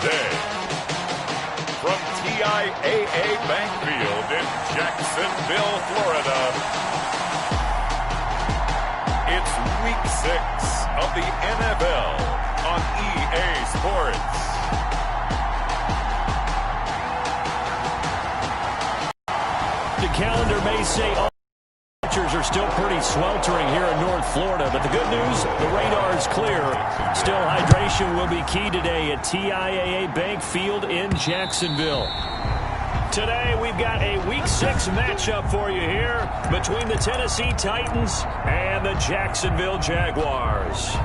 day. From TIAA Bank Field in Jacksonville, Florida, it's Week 6 of the NFL on EA Sports. The calendar may say all temperatures are still pretty sweltering here in North Florida, but the good news, the radar is clear. Still, hydration will be key today at TIAA Bank Field in Jacksonville. Today, we've got a Week 6 matchup for you here between the Tennessee Titans and the Jacksonville Jaguars.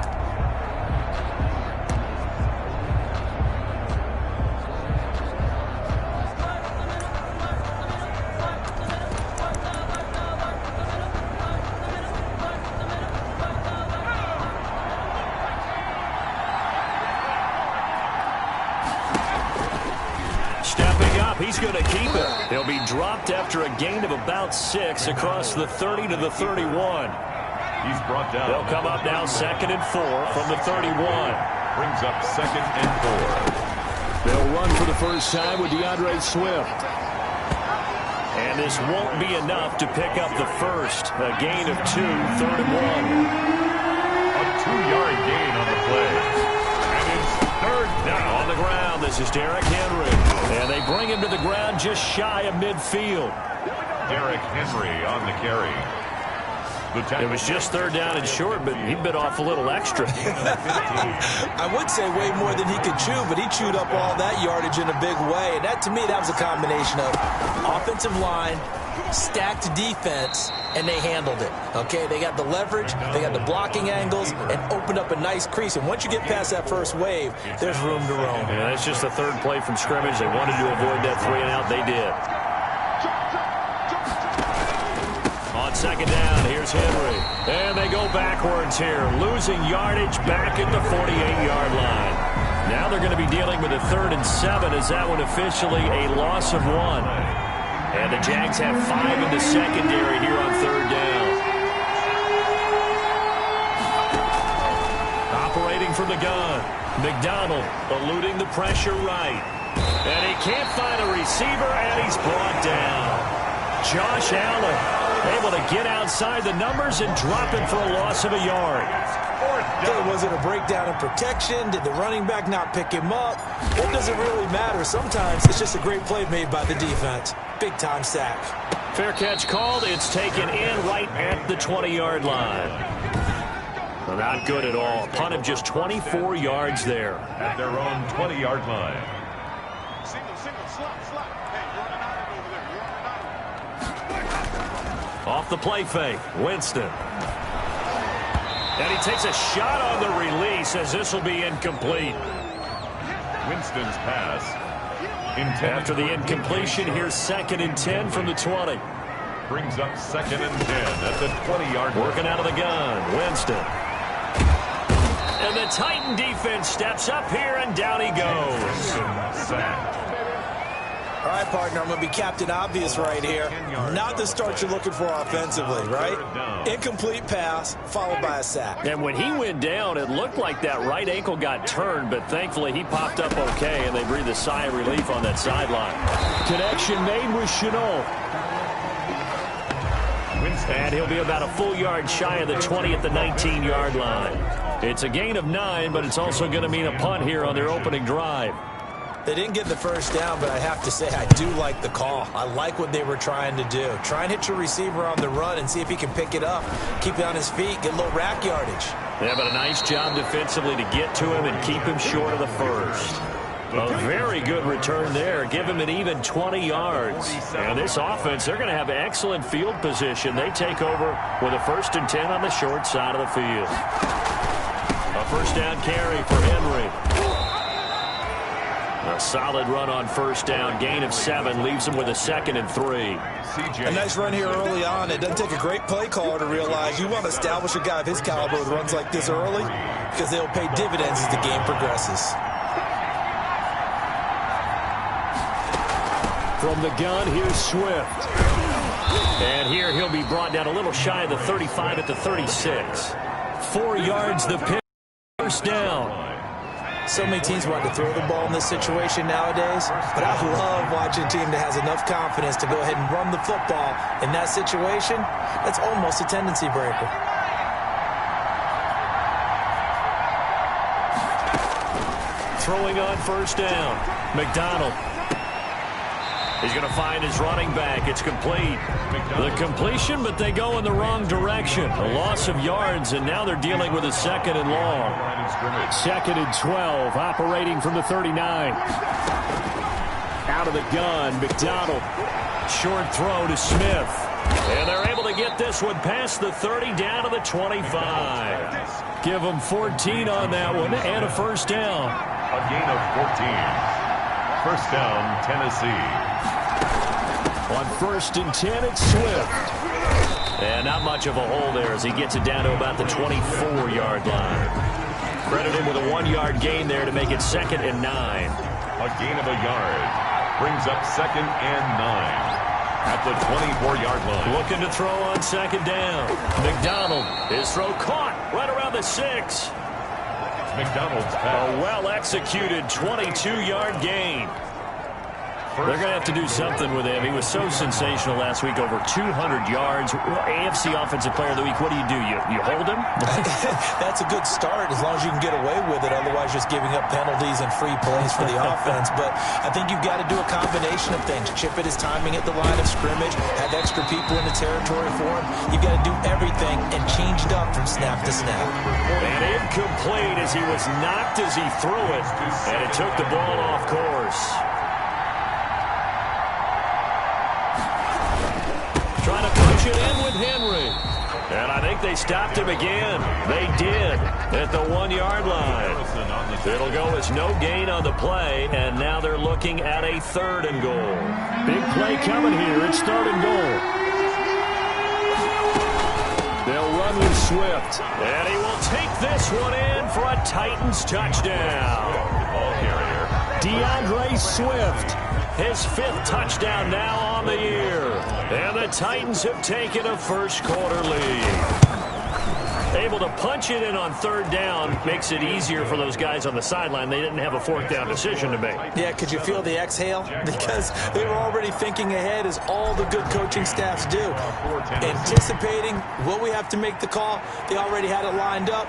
He's going to keep it. He'll be dropped after a gain of about 6 across the 30 to the 31. He's brought down. They'll come up now 2nd and 4 from the 31. Brings up 2nd and 4. They'll run for the first time with DeAndre Swift. And this won't be enough to pick up the first. A gain of 2, 3rd and 1. A 2-yard gain on the play. And it's 3rd down. On the ground, this is Derrick Henry. And they bring him to the ground just shy of midfield. Derrick Henry on the carry. It was just 3rd down and short, but he bit off a little extra. I would say way more than he could chew, but he chewed up all that yardage in a big way. And that, to me, that was a combination of offensive line, stacked defense, and they handled it. Okay, they got the leverage, they got the blocking angles, and opened up a nice crease. And once you get past that first wave, there's room to roam. Yeah, that's just the 3rd play from scrimmage. They wanted to avoid that 3-and-out. They did. On 2nd down, here's Henry. And they go backwards here, losing yardage back at the 48-yard line. Now they're going to be dealing with a 3rd and 7 as that one officially a loss of 1. And the Jags have 5 in the secondary here on 3rd down. Operating from the gun. McDonald eluding the pressure right. And he can't find a receiver, and he's brought down. Josh Allen able to get outside the numbers and drop him for a loss of a yard. Okay, was it a breakdown in protection? Did the running back not pick him up? It doesn't really matter. Sometimes it's just a great play made by the defense. Big-time sack. Fair catch called. It's taken in right at the 20-yard line. Well, not good at all. Punt of just 24 yards there. At their own 20-yard line. Off the play fake, Winston. And he takes a shot on the release as this will be incomplete. Winston's pass. After the incompletion, here's 2nd and 10 from the 20. Brings up 2nd and 10 at the 20-yard line. Working out of the gun, Winston. And the Titan defense steps up here, and down he goes. Sacked. All right, partner, I'm going to be Captain Obvious right here. Not the start you're looking for offensively, right? Incomplete pass followed by a sack. And when he went down, it looked like that right ankle got turned, but thankfully he popped up okay, and they breathed a sigh of relief on that sideline. Connection made with Chenault. And he'll be about a full yard shy of the 20 at the 19-yard line. It's a gain of 9, but it's also going to mean a punt here on their opening drive. They didn't get the first down, but I have to say I do like the call. I like what they were trying to do. Try and hit your receiver on the run and see if he can pick it up. Keep it on his feet, get a little rack yardage. Yeah, but a nice job defensively to get to him and keep him short of the first. A very good return there. Give him an even 20 yards. And this offense, they're going to have excellent field position. They take over with a 1st and 10 on the short side of the field. A 1st down carry for Henry. A solid run on 1st down. Gain of 7 leaves him with a 2nd and 3. A nice run here early on. It doesn't take a great play caller to realize you want to establish a guy of his caliber with runs like this early because they'll pay dividends as the game progresses. From the gun, here's Swift. And here he'll be brought down a little shy of the 35 at the 36. 4 yards the pick. 1st down. So many teams want to throw the ball in this situation nowadays, but I love watching a team that has enough confidence to go ahead and run the football in that situation. That's almost a tendency breaker. Throwing on first down. McDonald. He's going to find his running back. It's complete. The completion, but they go in the wrong direction. A loss of yards, and now they're dealing with a second and long. Second and 12, operating from the 39. Out of the gun, McDonald. Short throw to Smith. And they're able to get this one past the 30, down to the 25. Give them 14 on that one, and a first down. A gain of 14. First down, Tennessee. On first and 10, it's Swift. And not much of a hole there as he gets it down to about the 24-yard line. Credit him with a 1-yard gain there to make it second and 9. A gain of a yard. Brings up second and 9. At the 24-yard line. Looking to throw on second down. McDonald, his throw caught right around the 6. McDonald's pass. A well-executed 22-yard gain. They're going to have to do something with him. He was so sensational last week, over 200 yards. AFC Offensive Player of the Week, what do? You hold him? That's a good start as long as you can get away with it. Otherwise, just giving up penalties and free plays for the offense. But I think you've got to do a combination of things. Chip at his timing at the line of scrimmage, have extra people in the territory for him. You've got to do everything and change it up from snap to snap. And incomplete as he was knocked as he threw it. And it took the ball off course. Trying to punch it in with Henry. And I think they stopped him again. They did at the 1-yard line. It'll go as no gain on the play, and now they're looking at a third and goal. Big play coming here. It's third and goal. They'll run with Swift. And he will take this one in for a Titans touchdown. Ball carrier. DeAndre Swift. His 5th touchdown now on the year. And the Titans have taken a first-quarter lead. Able to punch it in on third down makes it easier for those guys on the sideline. They didn't have a fourth down decision to make. Yeah, could you feel the exhale? Because they were already thinking ahead, as all the good coaching staffs do. Anticipating, will we have to make the call? They already had it lined up.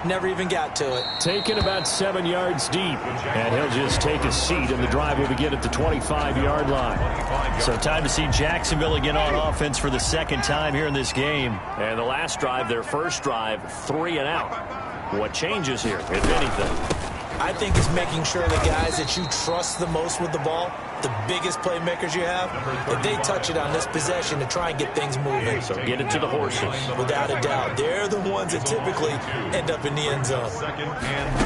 Never even got to it. Taken about 7 yards deep. And he'll just take a seat, and the drive will begin at the 25-yard line. So time to see Jacksonville again on offense for the second time here in this game. And the last drive, their first drive, 3 and out. What changes here, if anything? I think it's making sure the guys that you trust the most with the ball, the biggest playmakers you have, that they touch it on this possession to try and get things moving. So get it to the horses. Without a doubt. They're the ones that typically end up in the end zone. Second and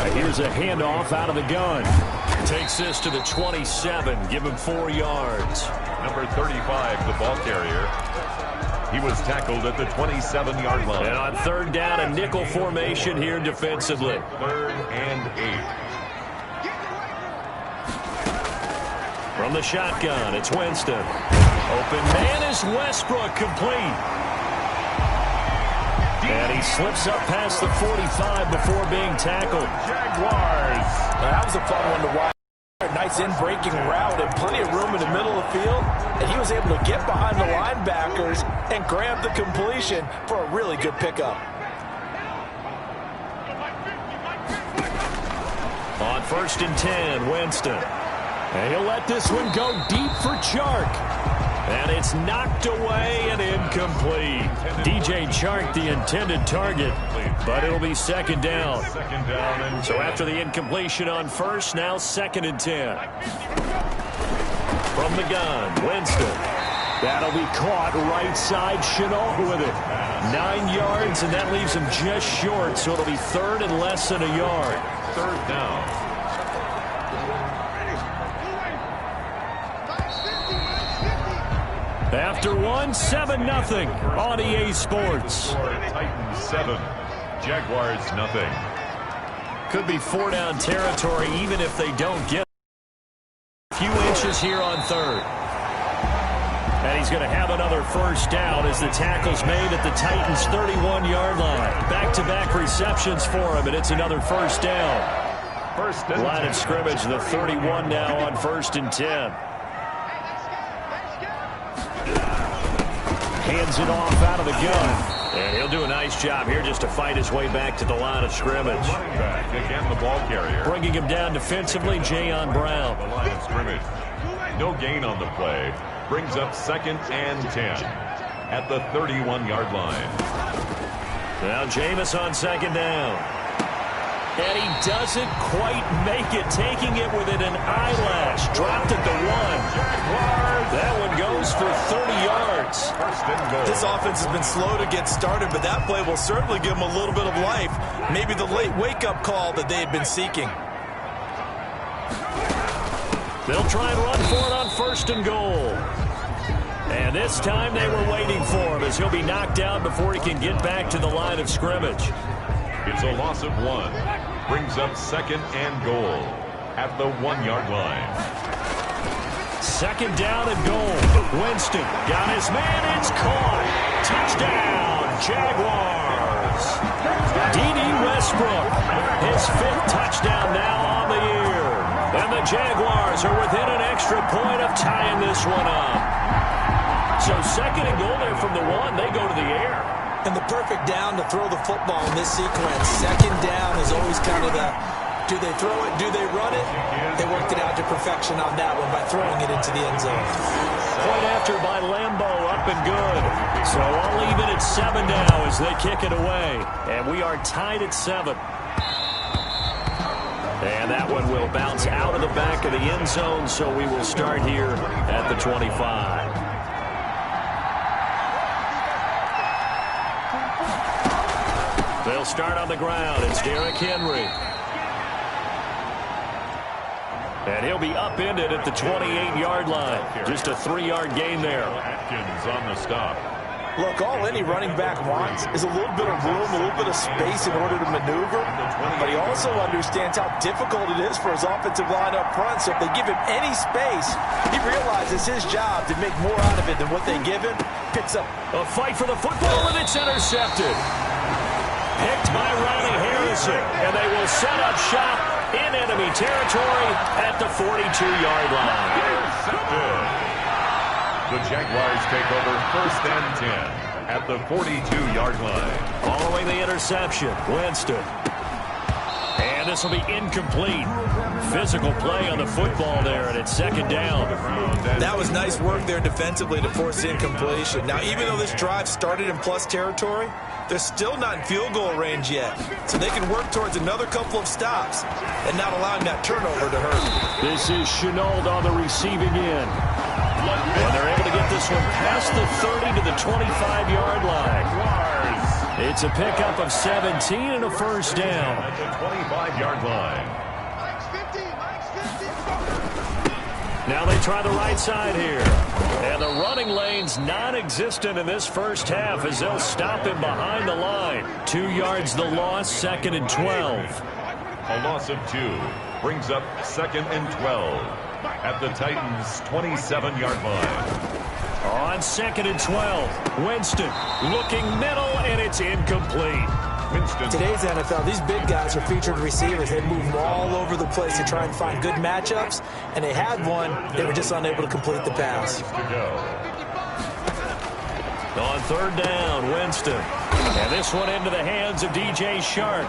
12. Here's a handoff out of the gun. Takes this to the 27. Give him 4 yards. Number 35, the ball carrier. He was tackled at the 27-yard line. And on third down, a nickel formation here defensively. Third and 8. From the shotgun, it's Winston. Open man is Westbrook, complete. And he slips up past the 45 before being tackled. Jaguars. Now, that was a fun one to watch. Nice in-breaking route and plenty of room in the middle of the field. And he was able to get behind the linebackers and grab the completion for a really good pickup. On first and 10, Winston. And he'll let this one go deep for Chark. And it's knocked away and incomplete. DJ Chark, the intended target, but it'll be second down. So after the incompletion on first, now second and 10. From the gun, Winston. That'll be caught right side. Chenault with it. 9 yards, and that leaves him just short, so it'll be third and less than a yard. Third down. After one, 7-0 on EA Sports. Titans 7, Jaguars nothing. Could be 4-down territory even if they don't get a few inches here on third. And he's going to have another first down as the tackle's made at the Titans' 31-yard line. Back-to-back receptions for him, and it's another first down. Line of scrimmage, the 31 now on 1st and 10. Hands it off out of the gun. And he'll do a nice job here just to fight his way back to the line of scrimmage. Running back, again the ball carrier. Bringing him down defensively, Jayon Brown. The line of scrimmage. No gain on the play. Brings up 2nd and 10 at the 31-yard line. Now Jameis on 2nd down. And he doesn't quite make it, taking it within an eyelash. Dropped at the 1. That one goes for 30 yards. This offense has been slow to get started, but that play will certainly give them a little bit of life. Maybe the late wake-up call that they had been seeking. They'll try and run for it on 1st and goal. And this time they were waiting for him as he'll be knocked down before he can get back to the line of scrimmage. It's a loss of 1. Brings up 2nd and goal at the 1-yard line. 2nd down and goal. Winston got his man. It's caught. Touchdown, Jaguars. D.D. Westbrook, his 5th touchdown now on the year. And the Jaguars are within an extra point of tying this one up. So 2nd and goal there from the 1. They go to the air. And the perfect down to throw the football in this sequence. 2nd down is always kind of the, do they throw it, do they run it? They worked it out to perfection on that one by throwing it into the end zone. Point after by Lambeau, up and good. So all even at 7 now as they kick it away. And we are tied at 7. And that one will bounce out of the back of the end zone, so we will start here at the 25. They'll start on the ground. It's Derrick Henry. And he'll be upended at the 28-yard line. Just a 3-yard gain there. Atkins on the stop. Look, all any running back wants is a little bit of room, a little bit of space in order to maneuver. But he also understands how difficult it is for his offensive line up front. So if they give him any space, he realizes his job to make more out of it than what they give him. Picks up a fight for the football, and it's intercepted. Picked by Riley Harrison, and they will set up shop in enemy territory at the 42-yard line. The Jaguars take over 1st and 10 at the 42-yard line. Following the interception, Winston. And this will be incomplete. Physical play on the football there, and it's 2nd down. That was nice work there defensively to force incompletion. Now, even though this drive started in plus territory, they're still not in field goal range yet. So they can work towards another couple of stops and not allowing that turnover to hurt. This is Chenault on the receiving end. And they're able to get this one past the 30 to the 25-yard line. It's a pickup of 17 and a first down. At the 25-yard line. Now they try the right side here. And the running lane's non-existent in this first half as they'll stop him behind the line. 2 yards the loss, 2nd and 12. A loss of 2 brings up 2nd and 12 at the Titans' 27-yard line. On 2nd and 12, Winston looking middle, and it's incomplete. Winston. Today's NFL, these big guys are featured receivers. They move them all over the place to try and find good matchups, and they had one. They were just unable to complete the pass. On 3rd down, Winston. And this one into the hands of DJ Shark.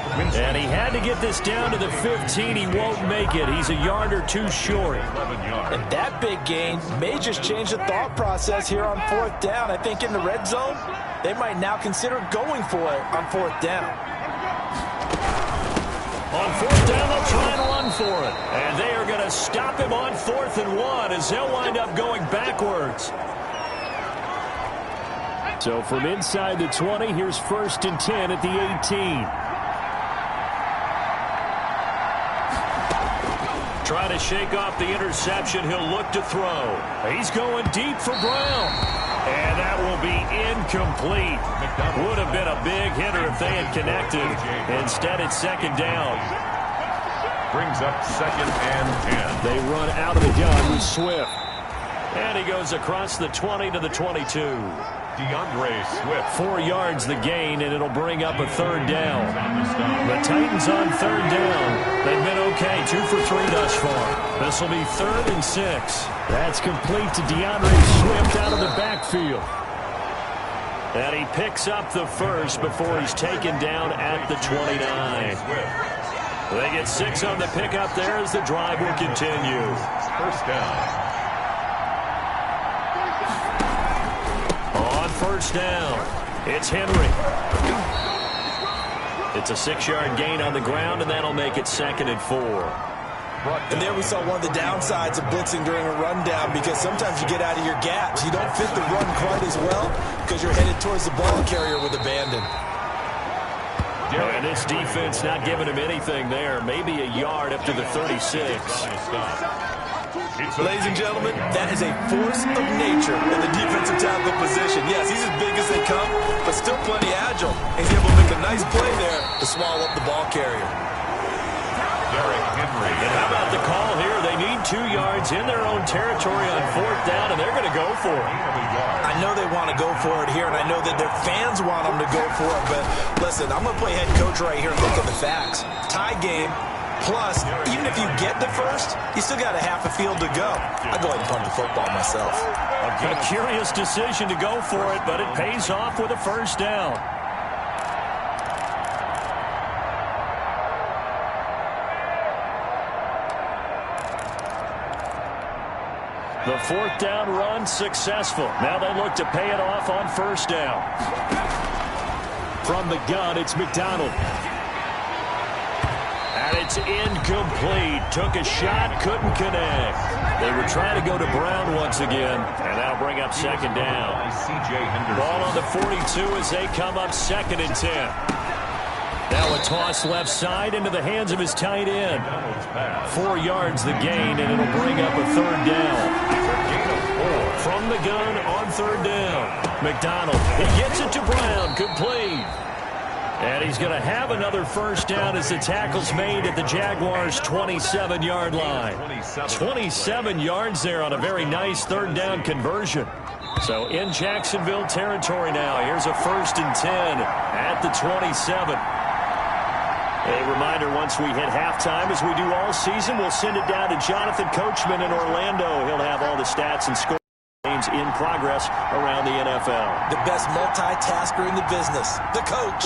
And he had to get this down to the 15. He won't make it. He's a yard or 2 short. And that big gain may just change the thought process here on 4th down. I think in the red zone, they might now consider going for it on 4th down. On 4th down, they'll try and run for it. And they are going to stop him on 4th and 1 as they'll wind up going backwards. So from inside the 20, here's 1st and 10 at the 18. Trying to shake off the interception. He'll look to throw. He's going deep for Brown. And that will be incomplete. Would have been a big hitter if they had connected. Instead, it's 2nd down. Brings up 2nd and 10. They run out of the gun with Swift. And he goes across the 20 to the 22. DeAndre Swift. 4 yards the gain, and it'll bring up a third down. The Titans on third down. They've been okay, 2 for 3 thus far. This will be 3rd and 6. That's complete to DeAndre Swift out of the backfield. And he picks up the first before he's taken down at the 29. They get 6 on the pickup there as the drive will continue. First down. On first down, it's Henry. It's a 6-yard gain on the ground, and that'll make it 2nd and 4. And there we saw one of the downsides of blitzing during a rundown, because sometimes you get out of your gaps. You don't fit the run quite as well because you're headed towards the ball carrier with abandon. And this defense not giving him anything there. Maybe a yard up to the 36. Ladies and gentlemen, that is a force of nature in the defensive tackle position. Yes, he's as big as they come, but still plenty agile. He's able to make a nice play there to swallow up the ball carrier. Henry. And how about the call here? They need 2 yards in their own territory on 4th down, and they're going to go for it. I know they want to go for it here, and I know that their fans want them to go for it, but listen, I'm going to play head coach right here and look at the facts. Tie game. Plus, even if you get the first, you still got a half a field to go. I'd go ahead and punt the football myself. A curious decision to go for it, but it pays off with a first down. The 4th down run successful. Now they look to pay it off on first down. From the gun, it's McDonald. And it's incomplete. Took a shot, couldn't connect. They were trying to go to Brown once again, and that'll bring up 2nd down. Ball on the 42 as they come up 2nd and 10. Now a toss left side into the hands of his tight end. 4 yards the gain, and it'll bring up a 3rd down. From the gun on 3rd down. McDonald, he gets it to Brown, complete. And he's going to have another first down as the tackle's made at the Jaguars' 27-yard line. 27 yards there on a very nice 3rd down conversion. So in Jacksonville territory now. Here's a 1st and 10 at the 27. A reminder, once we hit halftime, as we do all season, we'll send it down to Jonathan Coachman in Orlando. He'll have all the stats and scores in progress around the NFL. The best multitasker in the business, the coach.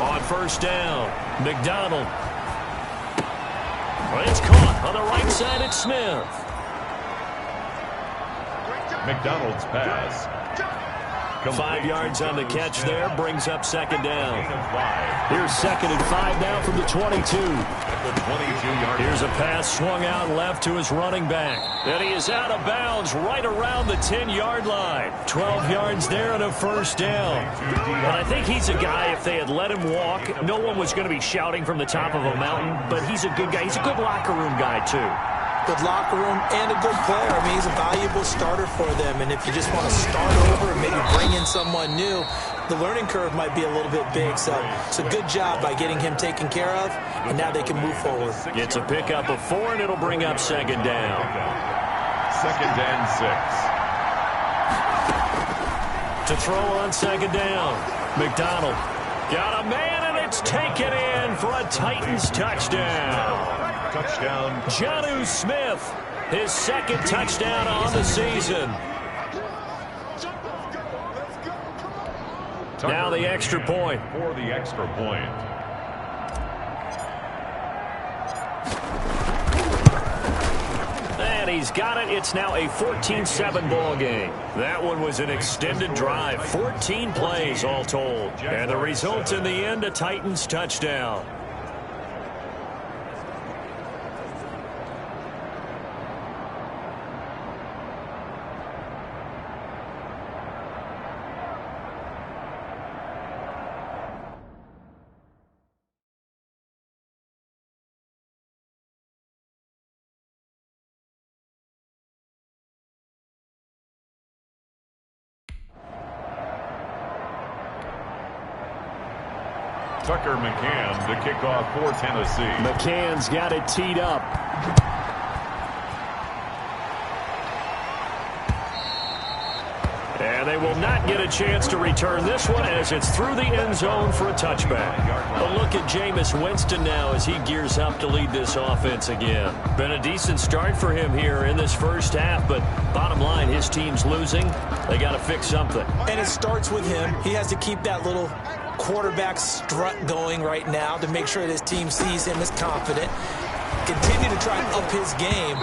On first down, McDonald. It's caught on the right side at Smith. McDonald's pass. 5 yards on the catch there, brings up 2nd down. Here's 2nd and 5 now from the 22. Here's a pass swung out left to his running back. And he is out of bounds right around the 10-yard line. 12 yards there and a first down. And I think he's a guy, if they had let him walk, no one was going to be shouting from the top of a mountain, but he's a good guy. He's a good locker room guy, too. Good locker room and a good player. I mean, he's a valuable starter for them. And if you just want to start over and maybe bring in someone new, the learning curve might be a little bit big. So it's a good job by getting him taken care of, and now they can move forward. It's a pickup of 4, and it'll bring up 2nd down. 2nd and 6. To throw on 2nd down, McDonald got a man, and it's taken in for a Titans touchdown. Touchdown. Jonnu Smith, his 2nd touchdown on the season. Now the extra point. For the extra point. And he's got it. It's now a 14-7 ball game. That one was an extended drive. 14 plays all told. And the result in the end, a Titans touchdown. Tucker McCann to kick off for Tennessee. McCann's got it teed up. And they will not get a chance to return this one as it's through the end zone for a touchback. A look at Jameis Winston now as he gears up to lead this offense again. Been a decent start for him here in this first half, but bottom line, his team's losing. They got to fix something. And it starts with him. He has to keep that little quarterback strut going right now to make sure that his team sees him as confident. Continue to try and up his game,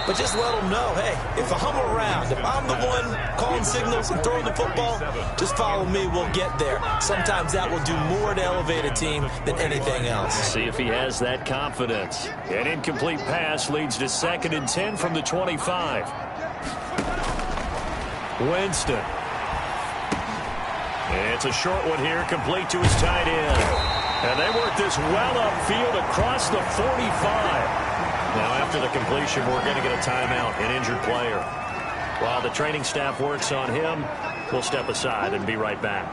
but just let him know, hey, if I'm around, if I'm the one calling signals and throwing the football, just follow me, we'll get there. Sometimes that will do more to elevate a team than anything else. See if he has that confidence. An incomplete pass leads to 2nd and 10 from the 25. Winston. It's a short one here, complete to his tight end. And they work this well upfield across the 45. Now, after the completion, we're going to get a timeout, an injured player. While the training staff works on him, we'll step aside and be right back.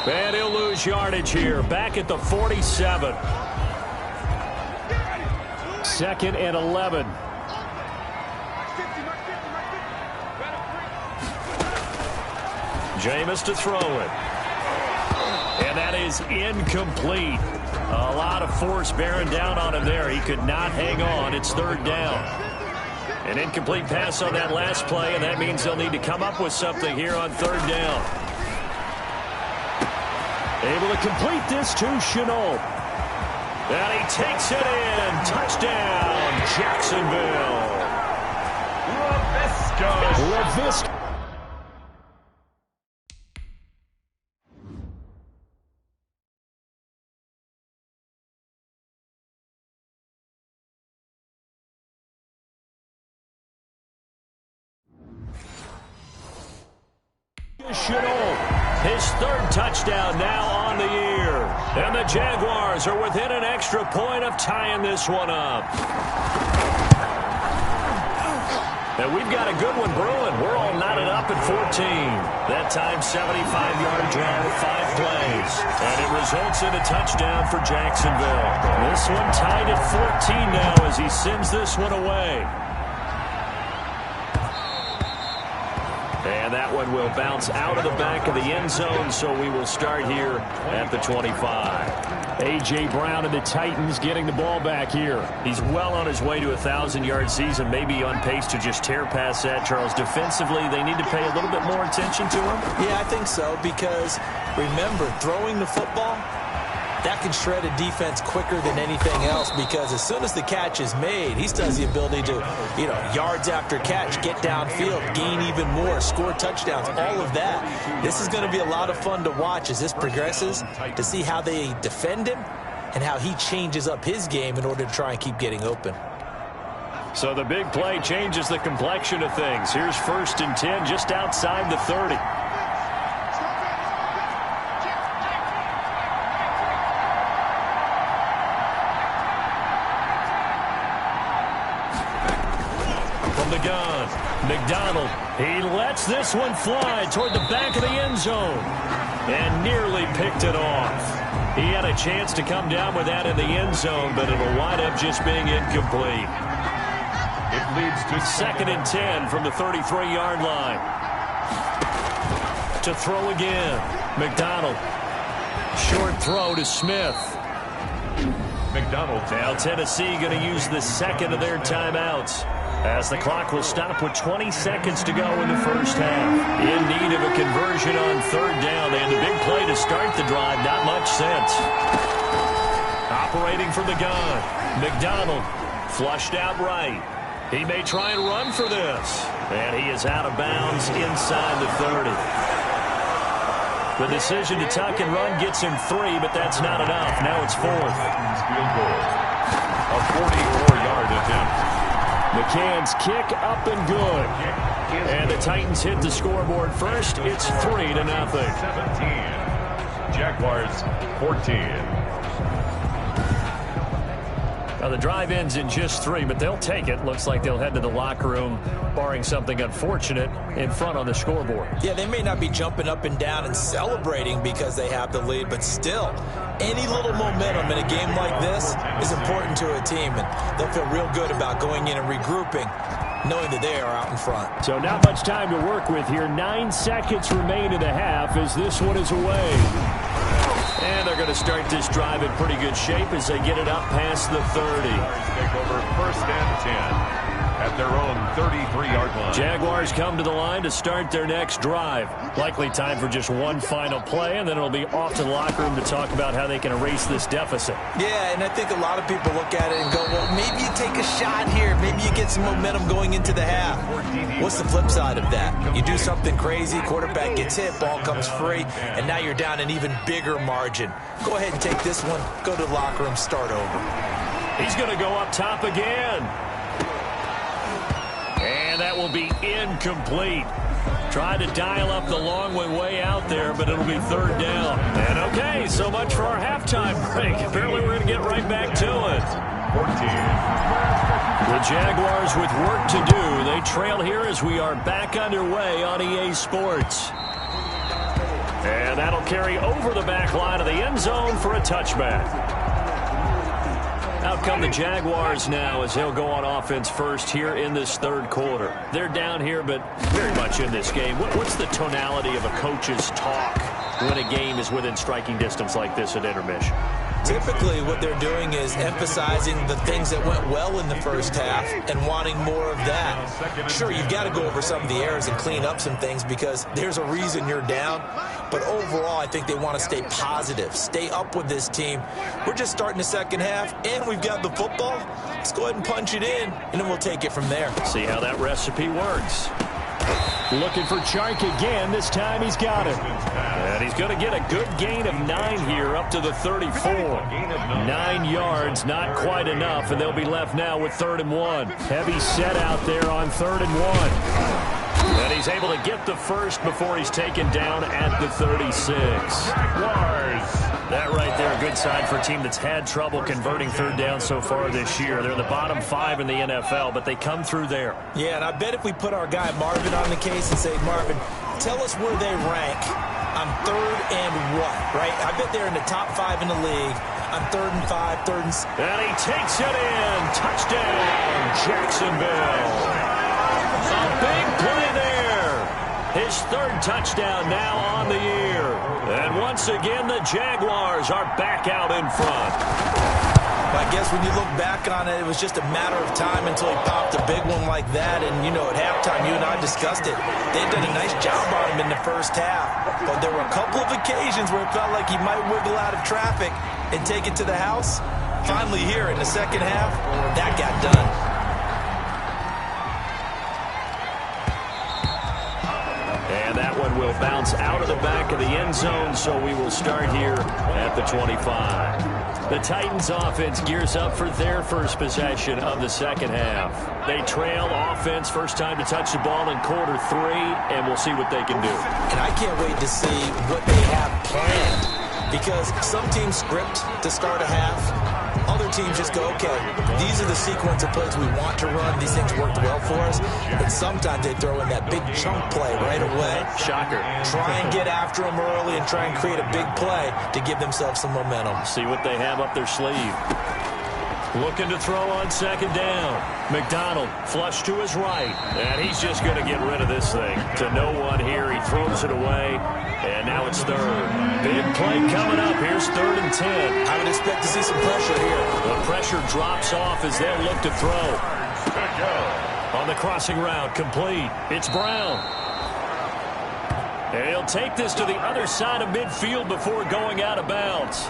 And he'll lose yardage here, back at the 47. 2nd and 11. Jameis to throw it. And that is incomplete. A lot of force bearing down on him there. He could not hang on. It's 3rd down. An incomplete pass on that last play, and that means they'll need to come up with something here on 3rd down. Able to complete this to Chenault. And he takes it in. Touchdown, Jacksonville. LaVisca. Chenault, his 3rd touchdown now on the year. And the Jaguars are within an extra point of tying this one up. And we've got a good one brewing. We're all knotted up at 14. That time, 75-yard drive, 5 plays. And it results in a touchdown for Jacksonville. This one tied at 14 now as he sends this one away. And that one will bounce out of the back of the end zone, so we will start here at the 25. A.J. Brown and the Titans getting the ball back here. He's well on his way to a 1,000-yard season, maybe on pace to just tear past that, Charles. Defensively, they need to pay a little bit more attention to him. Yeah, I think so, because remember, throwing the football, that can shred a defense quicker than anything else, because as soon as the catch is made, he still has the ability to, yards after catch, get downfield, gain even more, score touchdowns, all of that. This is going to be a lot of fun to watch as this progresses, to see how they defend him and how he changes up his game in order to try and keep getting open. So the big play changes the complexion of things. Here's 1st and 10 just outside the 30. The gun. McDonald, he lets this one fly toward the back of the end zone and nearly picked it off. He had a chance to come down with that in the end zone, but it'll wind up just being incomplete. It leads to 2nd and 10 from the 33-yard line. To throw again. McDonald. Short throw to Smith. McDonald. Now Tennessee going to use the 2nd of their timeouts, as the clock will stop with 20 seconds to go in the first half. In need of a conversion on 3rd down. They had a big play to start the drive. Not much sense. Operating from the gun. McDonald flushed out right. He may try and run for this. And he is out of bounds inside the 30. The decision to tuck and run gets him 3, but that's not enough. Now it's 4th. Field goal. A 44-yard attempt. McCann's kick up and good. And the Titans hit the scoreboard first. It's 3-0. 17. Jaguars 14. The drive ends in just 3, but they'll take it. Looks like they'll head to the locker room, barring something unfortunate, in front on the scoreboard. Yeah, they may not be jumping up and down and celebrating because they have the lead, but still, any little momentum in a game like this is important to a team, and they'll feel real good about going in and regrouping, knowing that they are out in front. So not much time to work with here. 9 seconds remain in the half as this one is away. And they're going to start this drive in pretty good shape as they get it up past the 30. Take over 1st and 10 at their own 33-yard line. Jaguars come to the line to start their next drive. Likely time for just one final play, and then it'll be off to the locker room to talk about how they can erase this deficit. Yeah, and I think a lot of people look at it and go, well, maybe you take a shot here. Maybe you get some momentum going into the half. What's the flip side of that? You do something crazy, quarterback gets hit, ball comes free, and now you're down an even bigger margin. Go ahead and take this one, go to the locker room, start over. He's going to go up top again. And that will be incomplete. Try to dial up the long way out there, but it'll be 3rd down. And okay, so much for our halftime break. Apparently we're going to get right back to it. 14. The Jaguars with work to do. They trail here as we are back underway on EA Sports. And that'll carry over the back line of the end zone for a touchback. Out come the Jaguars now as they'll go on offense first here in this 3rd quarter. They're down here, but very much in this game. What's the tonality of a coach's talk when a game is within striking distance like this at intermission? Typically, what they're doing is emphasizing the things that went well in the first half and wanting more of that. Sure, you've got to go over some of the errors and clean up some things because there's a reason you're down. But overall, I think they want to stay positive, stay up with this team. We're just starting the second half, and we've got the football. Let's go ahead and punch it in, and then we'll take it from there. See how that recipe works. Looking for Chark again. This time he's got it. And he's going to get a good gain of 9 here up to the 34. 9 yards, not quite enough, and they'll be left now with 3rd and 1. Heavy set out there on 3rd and 1. And he's able to get the first before he's taken down at the 36. That right there, a good sign for a team that's had trouble converting 3rd down so far this year. They're the bottom 5 in the NFL, but they come through there. Yeah, and I bet if we put our guy Marvin on the case and say, Marvin, tell us where they rank on 3rd and what, right? I bet they're in the top 5 in the league on 3rd and 5, 3rd and... And he takes it in. Touchdown, Jacksonville. A big play there. His 3rd touchdown now on the year. And once again, the Jaguars are back out in front. I guess when you look back on it, it was just a matter of time until he popped a big one like that. And, you know, at halftime, you and I discussed it. They'd done a nice job on him in the first half. But there were a couple of occasions where it felt like he might wiggle out of traffic and take it to the house. Finally here in the second half, that got done. And that one will bounce out of the back of the end zone, so we will start here at the 25. The Titans offense gears up for their first possession of the second half. They trail offense, first time to touch the ball in quarter 3, and we'll see what they can do. And I can't wait to see what they have planned, because some teams script to start a half. Other teams just go, okay, these are the sequence of plays we want to run. These things worked well for us. And sometimes they throw in that big chunk play right away. Shocker. Try and get after them early and try and create a big play to give themselves some momentum. See what they have up their sleeve. Looking to throw on 2nd down. McDonald flush to his right. And he's just going to get rid of this thing. To no one here. He throws it away. And now it's 3rd. Big play coming up. Here's 3rd and 10. I would expect to see some pressure here. The pressure drops off as they'll look to throw. On the crossing route, complete. It's Brown. And he'll take this to the other side of midfield before going out of bounds.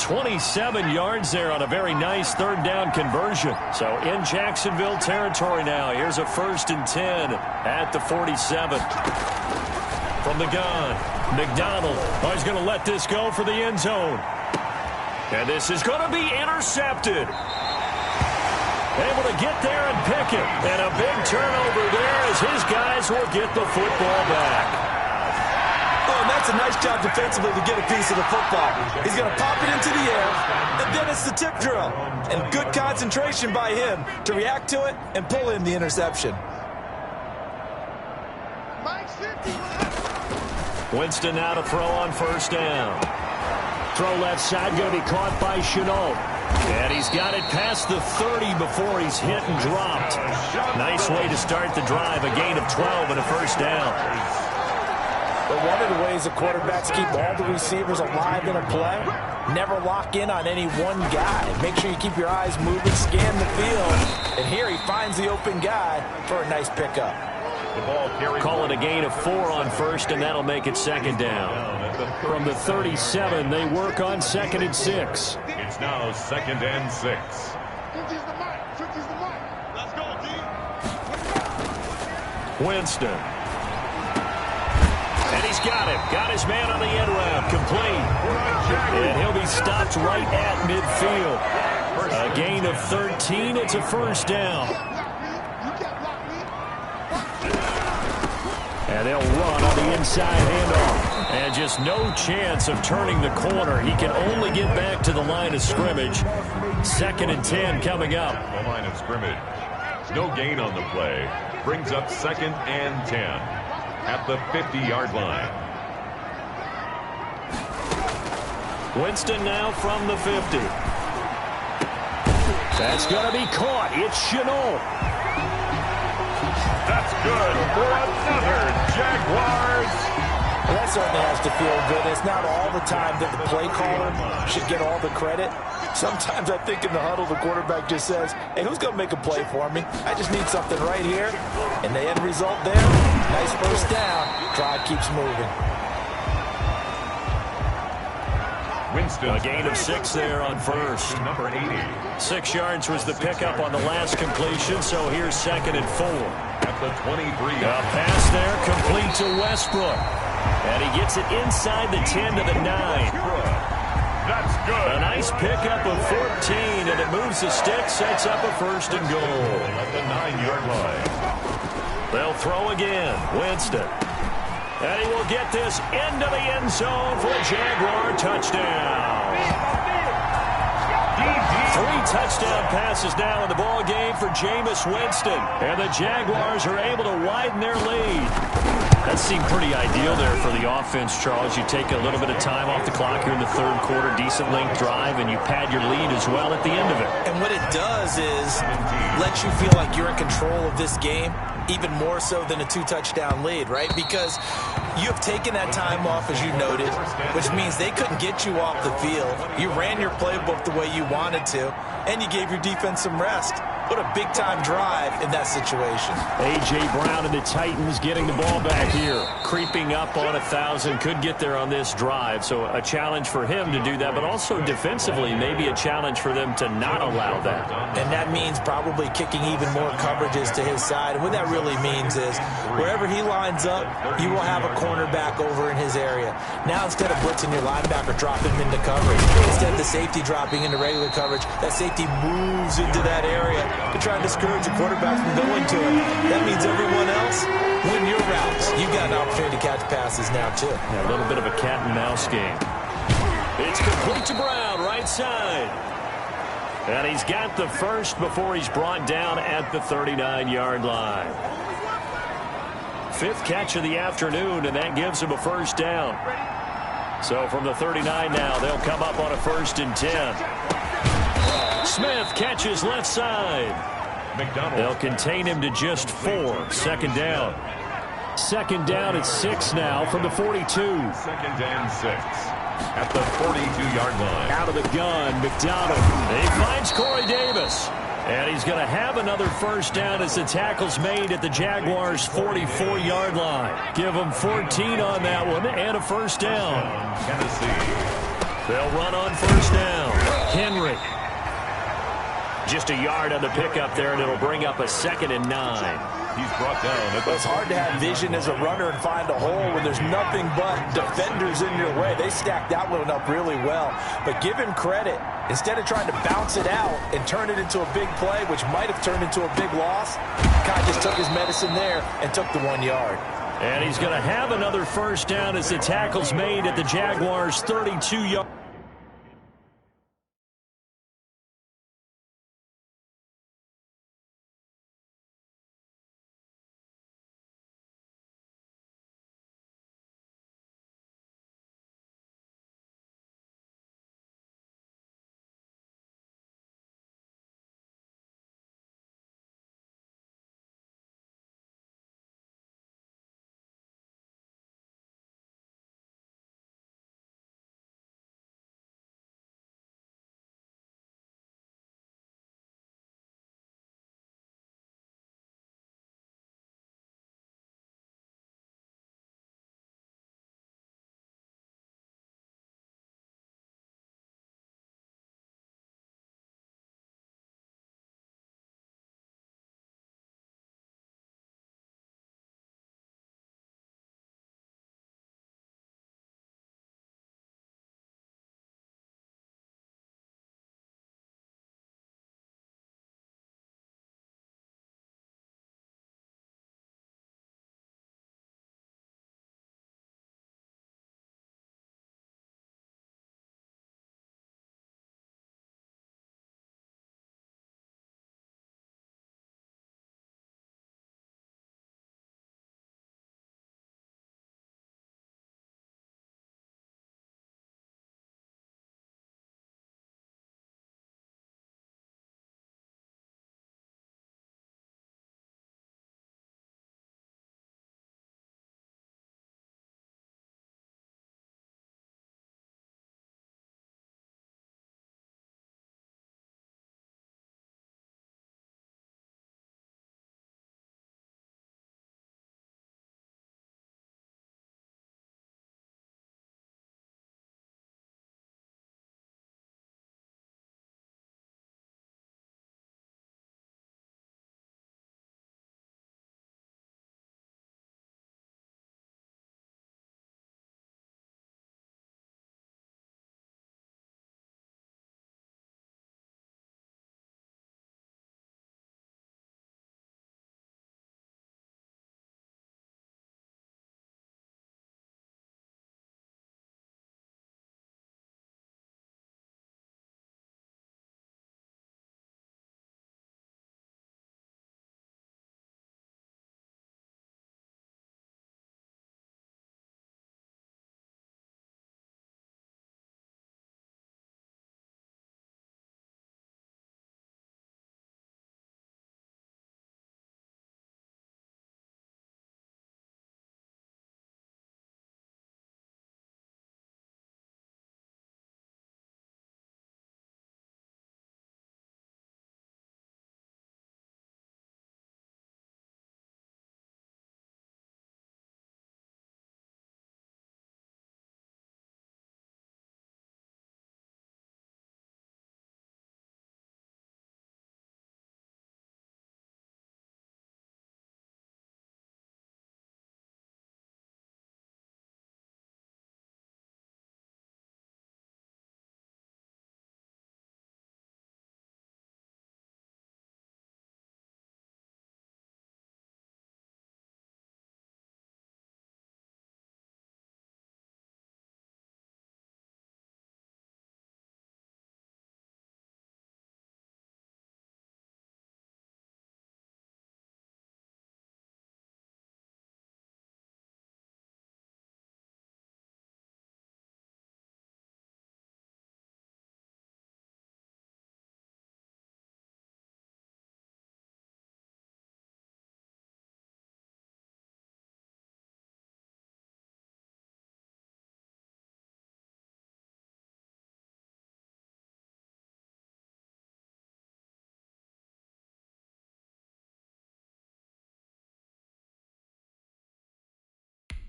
27 yards there on a very nice 3rd down conversion. So in Jacksonville territory now. Here's a 1st and 10 at the 47. From the gun, McDonald. Oh, he's going to let this go for the end zone. And this is going to be intercepted. Able to get there and pick it. And a big turnover there as his guys will get the football back. Oh, That's a nice job defensively to get a piece of the football. He's going to pop it into the air, and then it's the tip drill. And good concentration by him to react to it and pull in the interception. Winston now to throw on first down. Throw left side, going to be caught by Chenault. And he's got it past the 30 before he's hit and dropped. Nice way to start the drive. A gain of 12 and a first down. But one of the ways the quarterbacks keep all the receivers alive in a play, never lock in on any one guy. Make sure you keep your eyes moving, scan the field. And here he finds the open guy for a nice pickup. Call it a gain of 4 on first, and that'll make it second down. From the 37, they work on 2nd and 6. It's now 2nd and 6. Winston. And he's got him. Got his man on the end route. Complete. And he'll be stopped right at midfield. A gain of 13. It's a first down. And they'll run on the inside handoff. And just no chance of turning the corner. He can only get back to the line of scrimmage. 2nd and 10 coming up. The line of scrimmage. No gain on the play. Brings up 2nd and 10 at the 50-yard line. Winston now from the 50. That's going to be caught. It's Chenault. That's good for another Jaguars. Well, that certainly has to feel good. It's not all the time that the play caller should get all the credit. Sometimes I think in the huddle the quarterback just says, hey, who's going to make a play for me? I just need something right here. And the end result there, nice first down. Drive keeps moving. Winston. A gain of 6 there on first. Number 80. 6 yards was the pickup on the last completion, so here's 2nd and 4. At the 23. A pass there, complete to Westbrook. And he gets it inside the 10 to the 9. That's good. A nice pickup of 14, and it moves the stick, sets up a 1st and goal. At the 9-yard line. They'll throw again. Winston. And he will get this into the end zone for a Jaguar touchdown. 3 touchdown passes now in the ball game for Jameis Winston. And the Jaguars are able to widen their lead. That seemed pretty ideal there for the offense, Charles. You take a little bit of time off the clock here in the 3rd quarter, decent length drive, and you pad your lead as well at the end of it. And what it does is let you feel like you're in control of this game, even more so than a 2-touchdown lead, right? Because you have taken that time off, as you noted, which means they couldn't get you off the field. You ran your playbook the way you wanted to, and you gave your defense some rest. What a big-time drive in that situation. A.J. Brown and the Titans getting the ball back here. Creeping up on 1,000. Could get there on this drive. So a challenge for him to do that, but also defensively maybe a challenge for them to not allow that. And that means probably kicking even more coverages to his side. And what that really means is wherever he lines up, you will have a cornerback over in his area. Now instead of blitzing your linebacker, dropping him into coverage. Instead of the safety dropping into regular coverage, that safety moves into that area to try and discourage the quarterback from going to it. That means everyone else, win your routes. You've got an opportunity to catch passes now, too. Yeah, a little bit of a cat and mouse game. It's complete to Brown, right side. And he's got the first before he's brought down at the 39-yard line. 5th catch of the afternoon, and that gives him a first down. So from the 39 now, they'll come up on a 1st and 10. Smith catches left side. They'll contain him to just 4. 2nd down. 2nd down at 6 now from the 42. 2nd and 6 at the 42-yard line. Out of the gun, McDonald. He finds Corey Davis. And he's going to have another first down as the tackle's made at the Jaguars' 44-yard line. Give them 14 on that one and a first down. Tennessee. They'll run on first down. Henry. Just a yard on the pickup there, and it'll bring up a 2nd and 9. He's brought down. It's hard to have vision as a runner and find a hole when there's nothing but defenders in your way. They stacked that one up really well. But give him credit. Instead of trying to bounce it out and turn it into a big play, which might have turned into a big loss, Kai just took his medicine there and took the 1 yard. And he's going to have another first down as the tackle's made at the Jaguars' 32-yard.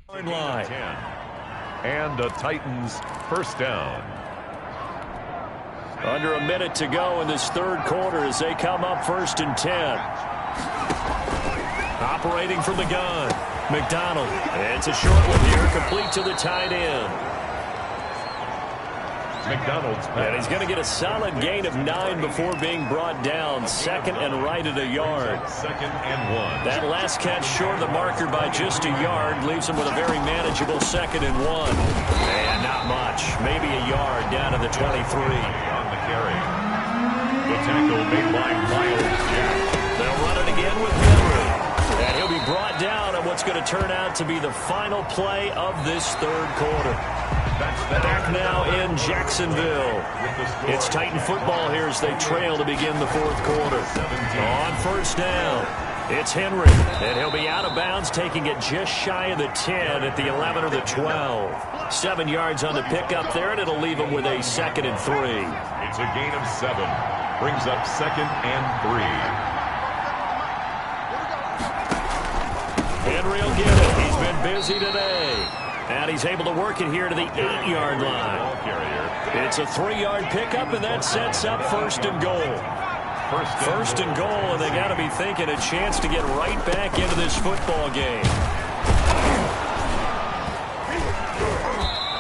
Line. And the Titans first down. Under a minute to go in this third quarter as they come up 1st and 10. Operating from the gun, McDonald. It's a short one here, complete to the tight end. McDonald's pass. And he's going to get a solid gain of 9 before being brought down. Second and right at a yard. Second and 1. That last catch short of the marker by just a yard leaves him with a very manageable second and 1. And not much. Maybe a yard down to the 23. On the carry. The tackle made by Miles Jack. They'll run it again with Henry. And he'll be brought down on what's going to turn out to be the final play of this third quarter. Back now in Jacksonville. It's Titan football here as they trail to begin the fourth quarter. On first down, it's Henry. And he'll be out of bounds, taking it just shy of the 10 at the 11 or the 12. 7 yards on the pickup there, and it'll leave him with a second and 3. It's a gain of 7. Brings up second and 3. Henry will get it. He's been busy today. And he's able to work it here to the 8-yard line. It's a 3-yard pickup, and that sets up first and goal. First and goal, and they got to be thinking a chance to get right back into this football game.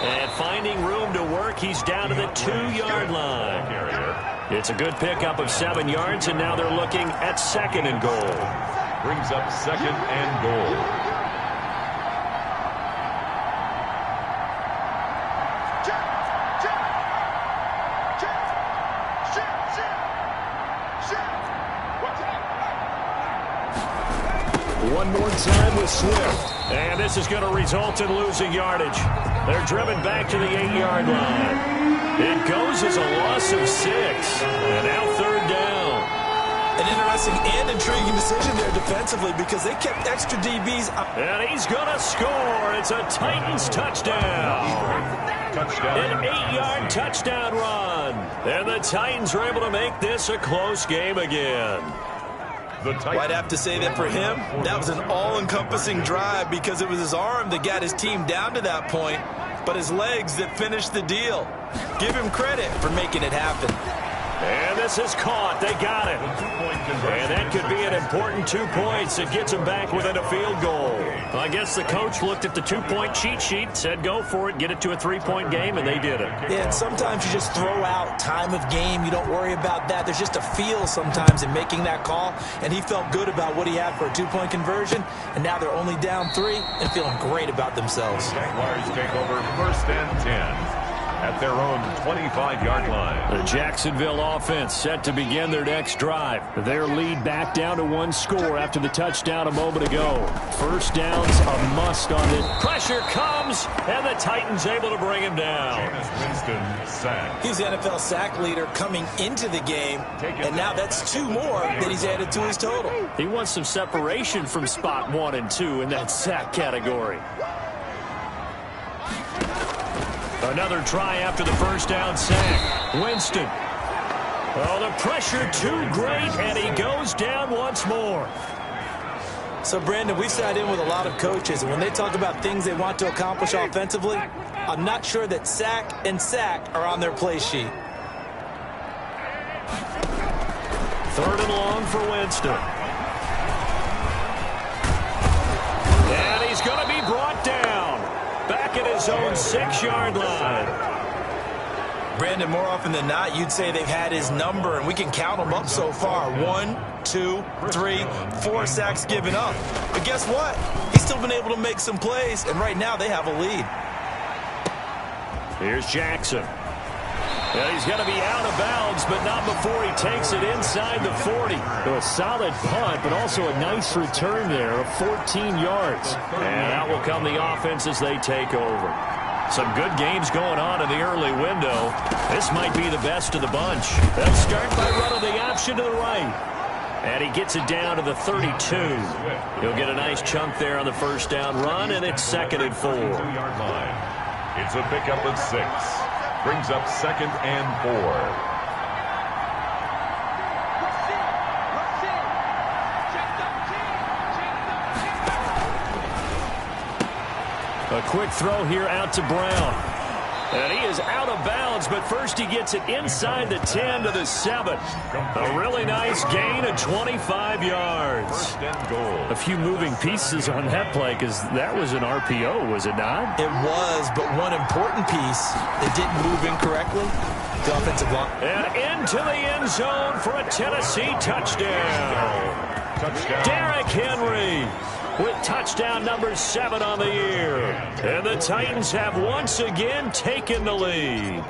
And finding room to work, he's down to the 2-yard line. It's a good pickup of 7 yards, and now they're looking at second and goal. Brings up second and goal. One more time with Swift. And this is going to result in losing yardage. They're driven back to the 8-yard line. It goes as a loss of 6. And now third down. An interesting and intriguing decision there defensively because they kept extra DBs up. And he's going to score. It's a Titans touchdown. An 8-yard touchdown run. And the Titans are able to make this a close game again. I'd have to say that for him, that was an all-encompassing drive because it was his arm that got his team down to that point, but his legs that finished the deal. Give him credit for making it happen. And this is caught. They got it. And that could be an important 2 points. It gets them back within a field goal. I guess the coach looked at the 2-point cheat sheet, said go for it, get it to a 3-point game, and they did it. Yeah, and sometimes you just throw out time of game. You don't worry about that. There's just a feel sometimes in making that call, and he felt good about what he had for a 2-point conversion, and now they're only down 3 and feeling great about themselves. Jaguars take over first and 10. At their own 25-yard line. The Jacksonville offense set to begin their next drive. Their lead back down to 1 score after the touchdown a moment ago. First down's a must on it. Pressure comes, and the Titans able to bring him down. Jameis Winston sacked. He's the NFL sack leader coming into the game, and now that's 2 more that he's added to his total. He wants some separation from spot 1 and 2 in that sack category. Another try after the first down sack. Winston. Oh, the pressure too great, and he goes down once more. So, Brandon, we sat in with a lot of coaches, and when they talk about things they want to accomplish offensively, I'm not sure that sack and sack are on their play sheet. Third and long for Winston. And he's going to be brought down. Back at his own 6-yard line. Brandon, more often than not, you'd say they've had his number, and we can count them up so far. 1, 2, 3, 4 sacks given up. But guess what? He's still been able to make some plays, and right now they have a lead. Here's Jackson. And he's going to be out of bounds, but not before he takes it inside the 40. So a solid punt, but also a nice return there of 14 yards. And out will come the offense as they take over. Some good games going on in the early window. This might be the best of the bunch. They'll start by running the option to the right. And he gets it down to the 32. He'll get a nice chunk there on the first down run, and it's second and 4. It's a pickup of 6. Brings up second and 4. A quick throw here out to Brown. And he is out of bounds, but first he gets it inside the 10 to the 7. A really nice gain of 25 yards. First and goal. A few moving pieces on that play because that was an RPO, was it not? It was, but one important piece that didn't move incorrectly, the offensive line. And into the end zone for a Tennessee touchdown. Derrick Henry with touchdown number 7 on the year. And the Titans have once again taken the lead.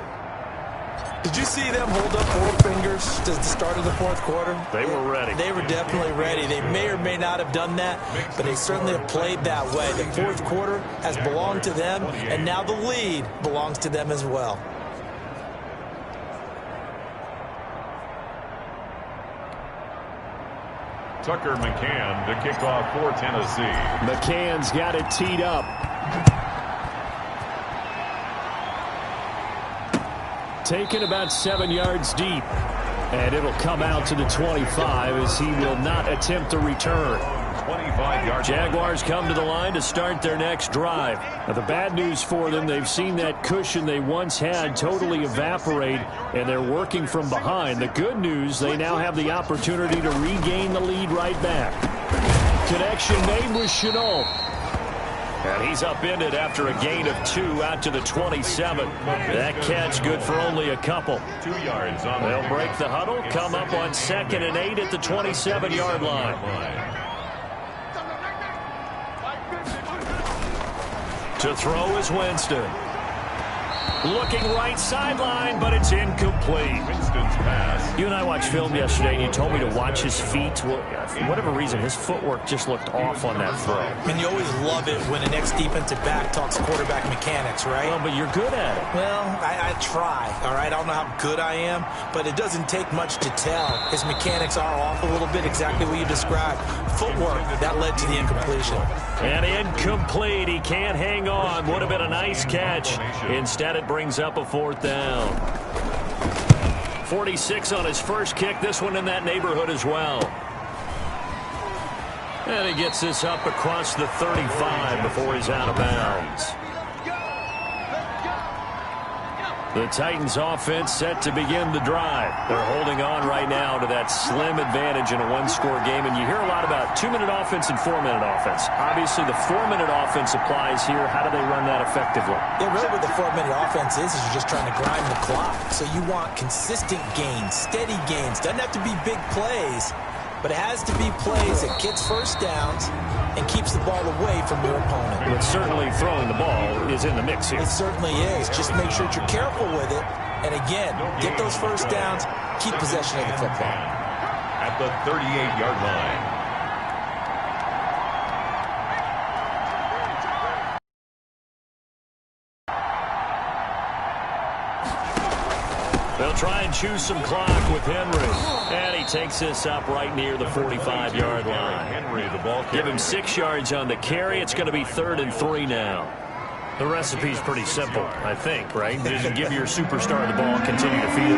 Did you see them hold up 4 fingers at the start of the fourth quarter? They were ready. They were definitely ready. They may or may not have done that, but they certainly have played that way. The fourth quarter has belonged to them, and now the lead belongs to them as well. Tucker McCann to kick off for Tennessee. McCann's got it teed up. Taken about 7 yards deep. And it'll come out to the 25 as he will not attempt a return. 25 yards. Jaguars come to the line to start their next drive. Now, the bad news for them, they've seen that cushion they once had totally evaporate, and they're working from behind. The good news, they now have the opportunity to regain the lead right back. Connection made with Chenault. And he's upended after a gain of 2 out to the 27. That catch good for only a couple. 2 yards on. They'll break the huddle, come up on 2nd and 8 at the 27-yard line. To throw is Winston. Looking right sideline, but it's incomplete. Winston's pass. You and I watched film yesterday, and you told me to watch his feet. Well, for whatever reason, his footwork just looked off on that throw. And you always love it when an ex-defensive back talks quarterback mechanics, right? Well, but you're good at it. Well, I try, all right? I don't know how good I am, but it doesn't take much to tell. His mechanics are off a little bit, exactly what you described. Footwork, that led to the incompletion. And incomplete. He can't hang on. Would have been a nice catch. Instead, it brings up a 4th down. 46 on his first kick. This one in that neighborhood as well. And he gets this up across the 35 before he's out of bounds. The Titans offense set to begin the drive. They're holding on right now to that slim advantage in a one-score game. And you hear a lot about 2-minute offense and 4-minute offense. Obviously, the 4-minute offense applies here. How do they run that effectively? Yeah, really what the 4-minute offense is you're just trying to grind the clock. So you want consistent gains, steady gains. Doesn't have to be big plays, but it has to be plays that gets first downs and keeps the ball away from your opponent. But certainly throwing the ball is in the mix here. It certainly is. Just make sure that you're careful with it. And again, get those first downs, keep possession of the football. At the 38-yard line. They'll try and choose some clock with Henry. And he takes this up right near the 45-yard line. Henry, the ball Give him 6 yards on the carry. It's going to be 3rd and 3 now. The recipe's pretty simple, I think, right? Just give your superstar the ball and continue to feed him.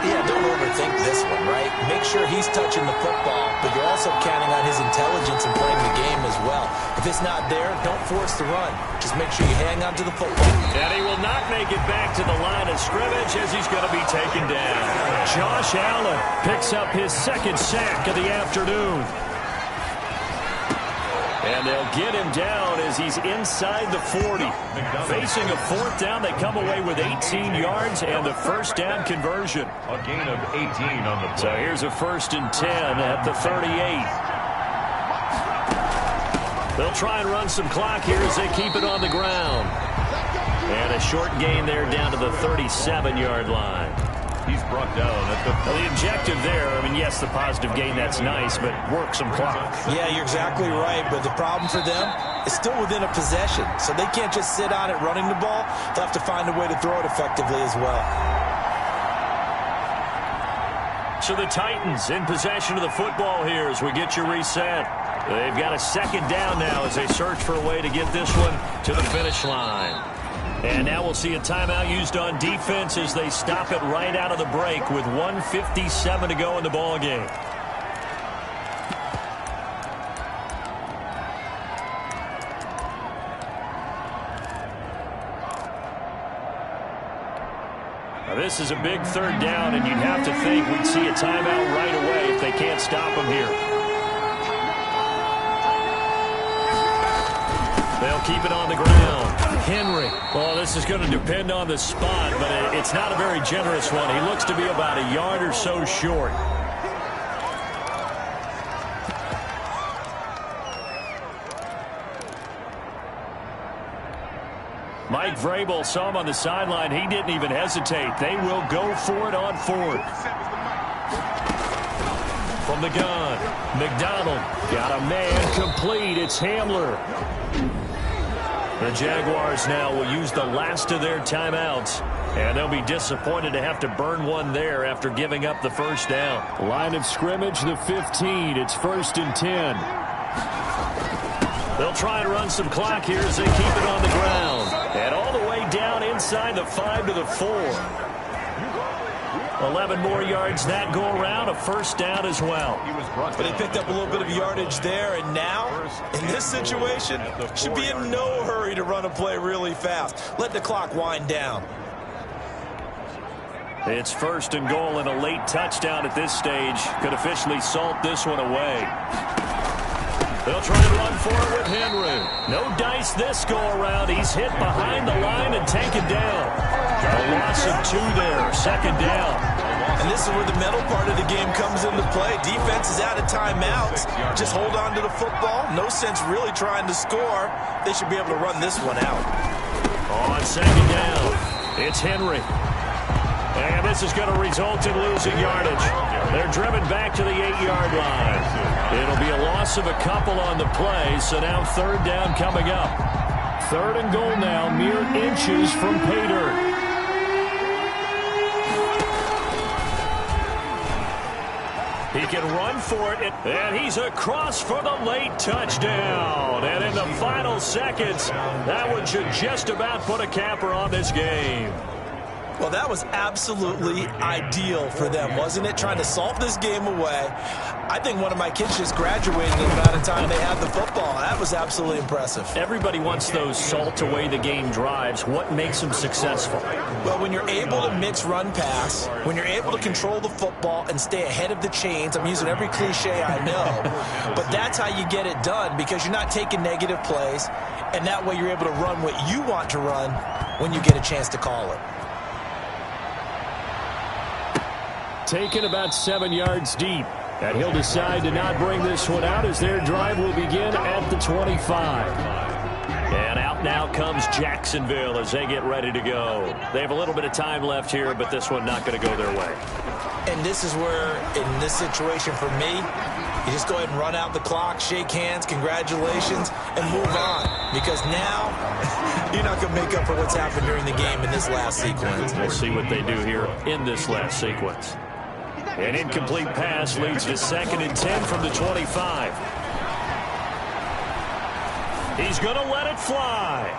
Yeah, don't overthink this one, right? Make sure he's touching the football, but you're also counting on his intelligence in playing the game as well. If it's not there, don't force the run. Just make sure you hang on to the football. And he will not make it back to the line of scrimmage as he's going to be taken down. Josh Allen picks up his 2nd sack of the afternoon. And they'll get him down as he's inside the 40. Facing a 4th down, they come away with 18 yards and the first down conversion. A gain of 18 on the play. So here's a 1st and 10 at the 38. They'll try and run some clock here as they keep it on the ground. And a short gain there down to the 37-yard line. He's brought down at the... Well, the objective there, I mean, yes, the positive gain, that's nice, but work some clock. Yeah, you're exactly right, but the problem for them is still within a possession, so they can't just sit on it running the ball. They'll have to find a way to throw it effectively as well. So the Titans in possession of the football here as we get you reset. They've got a 2nd down now as they search for a way to get this one to the finish line. And now we'll see a timeout used on defense as they stop it right out of the break with 1:57 to go in the ball game. This is a big third down, and you'd have to think we'd see a timeout right away if they can't stop them here. They'll keep it on the ground. Henry. Well, this is going to depend on the spot, but it's not a very generous one. He looks to be about a yard or so short. Mike Vrabel saw him on the sideline. He didn't even hesitate. They will go for it on fourth. From the gun, McDonald got a man complete. It's Hamler. The Jaguars now will use the last of their timeouts, and they'll be disappointed to have to burn one there after giving up the first down. Line of scrimmage, the 15. It's 1st and 10. They'll try and run some clock here as they keep it on the ground. And all the way down inside the 5 to the 4. 11 more yards that go around, a first down as well. But they picked up a little bit of yardage there, and now, in this situation, should be in no hurry to run a play really fast. Let the clock wind down. It's 1st and goal, and a late touchdown at this stage could officially salt this one away. They'll try to run for it with Henry. No dice this go-around. He's hit behind the line and taken down. A loss of 2 there, 2nd down. And this is where the mental part of the game comes into play. Defense is out of timeouts. Just hold on to the football. No sense really trying to score. They should be able to run this one out. On 2nd down, it's Henry. And this is going to result in losing yardage. They're driven back to the 8-yard line. It'll be a loss of a couple on the play, so now 3rd down coming up. 3rd and goal now, mere inches from pay dirt. He can run for it, and he's across for the late touchdown. And in the final seconds, that one should just about put a capper on this game. Well, that was absolutely ideal for them, wasn't it? Trying to salt this game away. I think one of my kids just graduated in the amount of time they had the football. That was absolutely impressive. Everybody wants those salt away the game drives. What makes them successful? Well, when you're able to mix run pass, when you're able to control the football and stay ahead of the chains, I'm using every cliche I know, but that's how you get it done because you're not taking negative plays, and that way you're able to run what you want to run when you get a chance to call it. Taken about 7 yards deep. And he'll decide to not bring this one out as their drive will begin at the 25. And out now comes Jacksonville as they get ready to go. They have a little bit of time left here, but this one not going to go their way. And this is where, in this situation for me, you just go ahead and run out the clock, shake hands, congratulations, and move on. Because now, you're not going to make up for what's happened during the game in this last sequence. We'll see what they do here in this last sequence. An incomplete pass leads to 2nd and 10 from the 25. He's going to let it fly.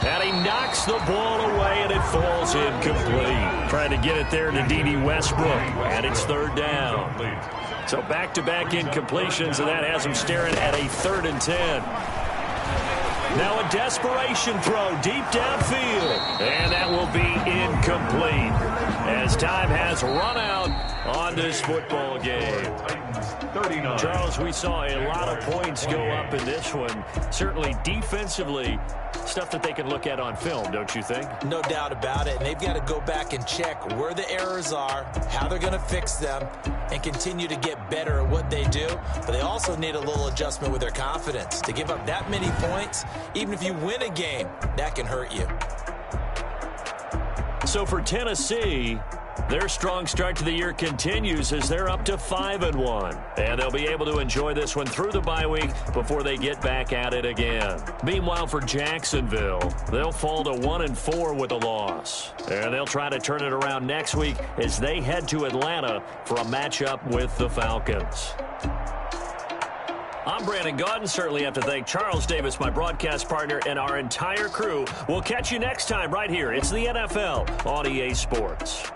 And he knocks the ball away, and it falls incomplete. Trying to get it there to D.D. Westbrook, and it's 3rd down. So back-to-back incompletions, and that has him staring at a 3rd and 10. Now a desperation throw deep downfield, and that will be incomplete as time has run out on this football game. 39. Charles, we saw a lot of points go up in this one. Certainly defensively, stuff that they can look at on film, don't you think? No doubt about it. And they've got to go back and check where the errors are, how they're going to fix them, and continue to get better at what they do. But they also need a little adjustment with their confidence. To give up that many points, even if you win a game, that can hurt you. So for Tennessee, their strong start to the year continues as they're up to 5-1. And they'll be able to enjoy this one through the bye week before they get back at it again. Meanwhile, for Jacksonville, they'll fall to 1-4 with a loss. And they'll try to turn it around next week as they head to Atlanta for a matchup with the Falcons. I'm Brandon Gaudin. Certainly have to thank Charles Davis, my broadcast partner, and our entire crew. We'll catch you next time right here. It's the NFL on EA Sports.